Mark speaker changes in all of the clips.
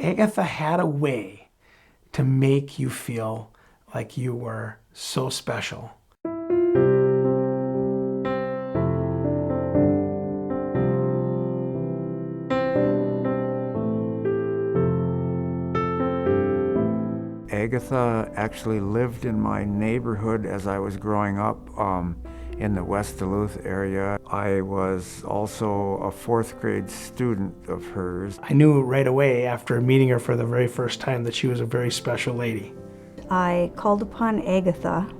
Speaker 1: Agatha had a way to make you feel like you were so special.
Speaker 2: Agatha actually lived in my neighborhood as I was growing up in the West Duluth area. I was also a fourth grade student of hers.
Speaker 1: I knew right away after meeting her for the very first time that she was a very special lady.
Speaker 3: I called upon Agatha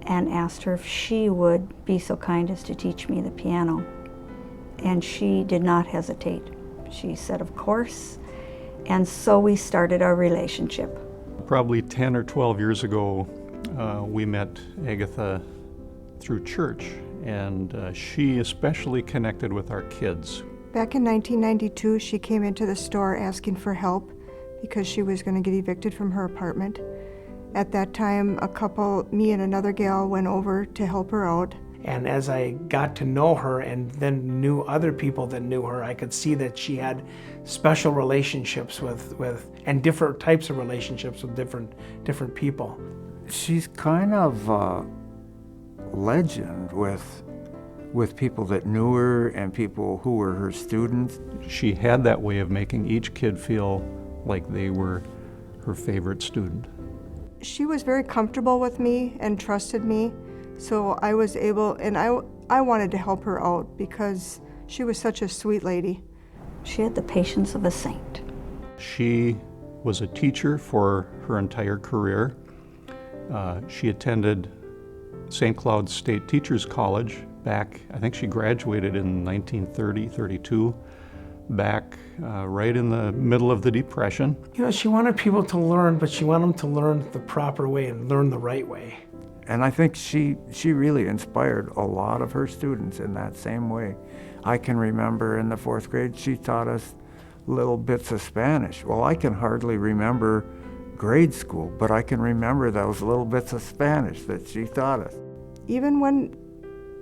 Speaker 3: and asked her if she would be so kind as to teach me the piano. And she did not hesitate. She said, of course. And so we started our relationship.
Speaker 4: Probably 10 or 12 years ago, we met Agatha through church, and she especially connected with our kids.
Speaker 5: Back in 1992, she came into the store asking for help because she was going to get evicted from her apartment. At that time, me and another gal went over to help her out.
Speaker 1: And as I got to know her and then knew other people that knew her, I could see that she had special relationships with and different types of relationships with different people.
Speaker 2: She's kind of a legend with people that knew her and people who were her students.
Speaker 4: She had that way of making each kid feel like they were her favorite student.
Speaker 5: She was very comfortable with me and trusted me, so I was able, and I wanted to help her out because she was such a sweet lady.
Speaker 3: She had the patience of a saint.
Speaker 4: She was a teacher for her entire career. She attended St. Cloud State Teachers College back, I think she graduated in 1930, 32, back right in the middle of the Depression.
Speaker 1: You know, she wanted people to learn, but she wanted them to learn the proper way and learn the right way.
Speaker 2: And I think she really inspired a lot of her students in that same way. I can remember in the fourth grade, she taught us little bits of Spanish. Well, I can hardly remember grade school, but I can remember those little bits of Spanish that she taught us.
Speaker 5: Even when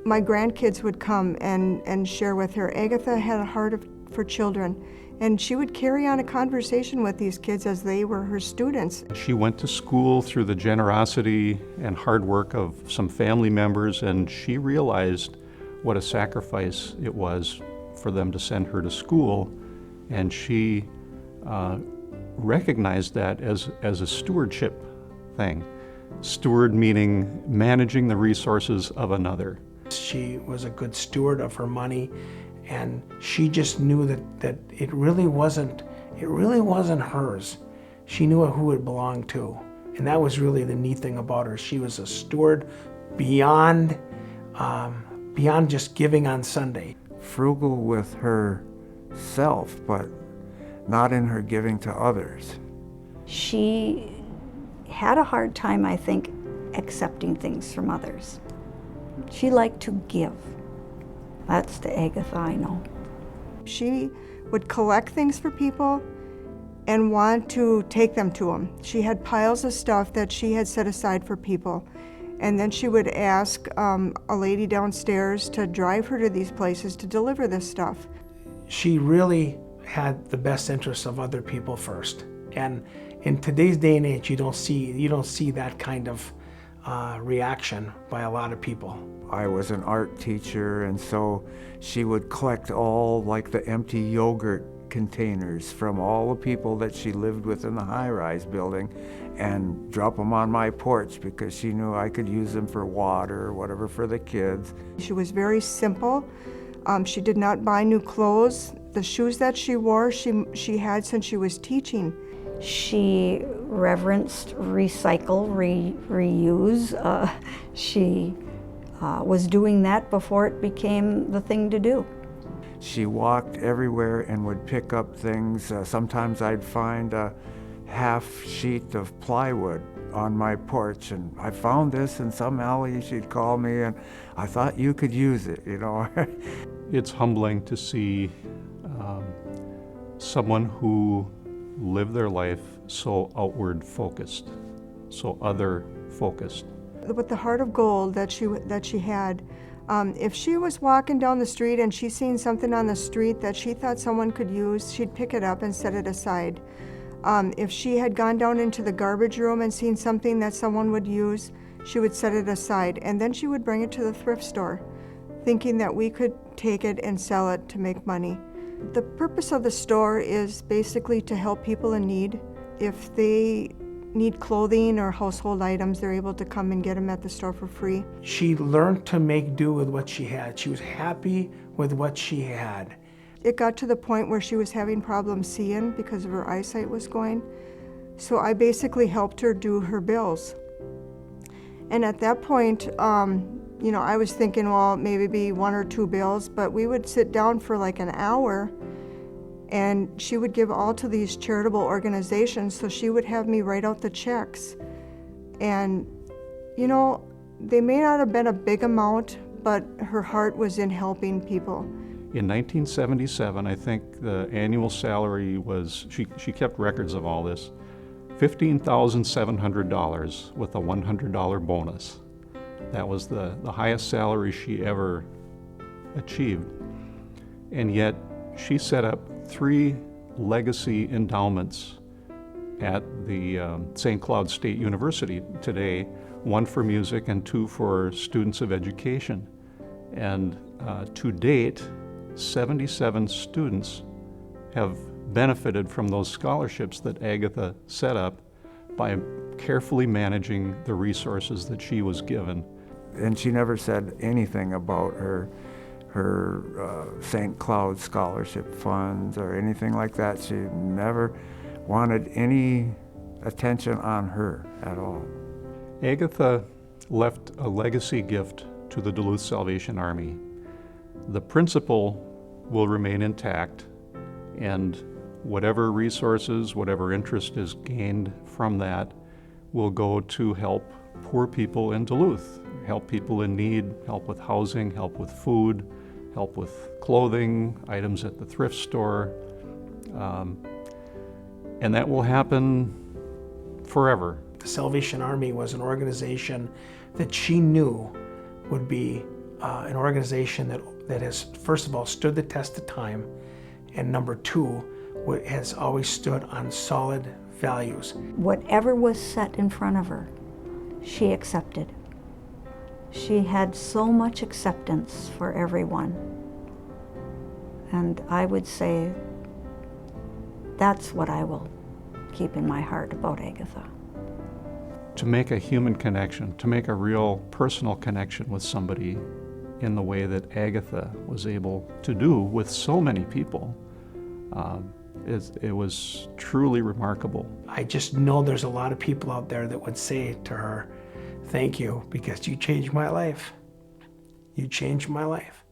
Speaker 5: my grandkids would come and share with her, Agatha had a heart for children, and she would carry on a conversation with these kids as they were her students.
Speaker 4: She went to school through the generosity and hard work of some family members, and she realized what a sacrifice it was for them to send her to school, and she recognized that as a stewardship thing. Steward meaning managing the resources of another.
Speaker 1: She was a good steward of her money, and she just knew that it really wasn't hers. She knew who it belonged to, and that was really the neat thing about her. She was a steward beyond just giving on Sunday.
Speaker 2: Frugal with herself, but not in her giving to others.
Speaker 3: She had a hard time, I think, accepting things from others. She liked to give. That's the Agatha I know.
Speaker 5: She would collect things for people and want to take them to them. She had piles of stuff that she had set aside for people. And then she would ask a lady downstairs to drive her to these places to deliver this stuff.
Speaker 1: She really had the best interests of other people first. And in today's day and age, you don't see that kind of reaction by a lot of people.
Speaker 2: I was an art teacher, and so she would collect all like the empty yogurt containers from all the people that she lived with in the high-rise building and drop them on my porch because she knew I could use them for water or whatever for the kids.
Speaker 5: She was very simple. She did not buy new clothes. The shoes that she wore, she had since she was teaching.
Speaker 3: She reverenced recycle, reuse. She was doing that before it became the thing to do.
Speaker 2: She walked everywhere and would pick up things. Sometimes I'd find a half sheet of plywood on my porch, and I found this in some alley. She'd call me, and I thought you could use it, you know.
Speaker 4: It's humbling to see someone who lived their life so outward focused, so other focused.
Speaker 5: With the heart of gold that she had, If she was walking down the street and she seen something on the street that she thought someone could use, she'd pick it up and set it aside. If she had gone down into the garbage room and seen something that someone would use, she would set it aside, and then she would bring it to the thrift store, thinking that we could take it and sell it to make money. The purpose of the store is basically to help people in need. If they need clothing or household items, they're able to come and get them at the store for free.
Speaker 1: She learned to make do with what she had. She was happy with what she had.
Speaker 5: It got to the point where she was having problems seeing because of her eyesight was going. So I basically helped her do her bills. And at that point, I was thinking, well, maybe be 1 or 2 bills, but we would sit down for like an hour and she would give all to these charitable organizations, so she would have me write out the checks. And, they may not have been a big amount, but her heart was in helping people.
Speaker 4: In 1977, I think the annual salary was, she kept records of all this, $15,700 with a $100 bonus. That was the highest salary she ever achieved. And yet she set up 3 legacy endowments at the St. Cloud State University today, 1 for music and 2 for students of education. And to date, 77 students have benefited from those scholarships that Agatha set up by carefully managing the resources that she was given.
Speaker 2: And she never said anything about her St. Cloud scholarship funds or anything like that. She never wanted any attention on her at all.
Speaker 4: Agatha left a legacy gift to the Duluth Salvation Army. The principle will remain intact, and whatever resources, whatever interest is gained from that will go to help poor people in Duluth, help people in need, help with housing, help with food, help with clothing, items at the thrift store. And that will happen forever.
Speaker 1: The Salvation Army was an organization that she knew would be an organization that has, first of all, stood the test of time, and number 2, has always stood on solid values.
Speaker 3: Whatever was set in front of her, she accepted. She had so much acceptance for everyone. And I would say that's what I will keep in my heart about Agatha.
Speaker 4: To make a human connection, to make a real personal connection with somebody in the way that Agatha was able to do with so many people, it was truly remarkable.
Speaker 1: I just know there's a lot of people out there that would say to her, "Thank you, because you changed my life. You changed my life."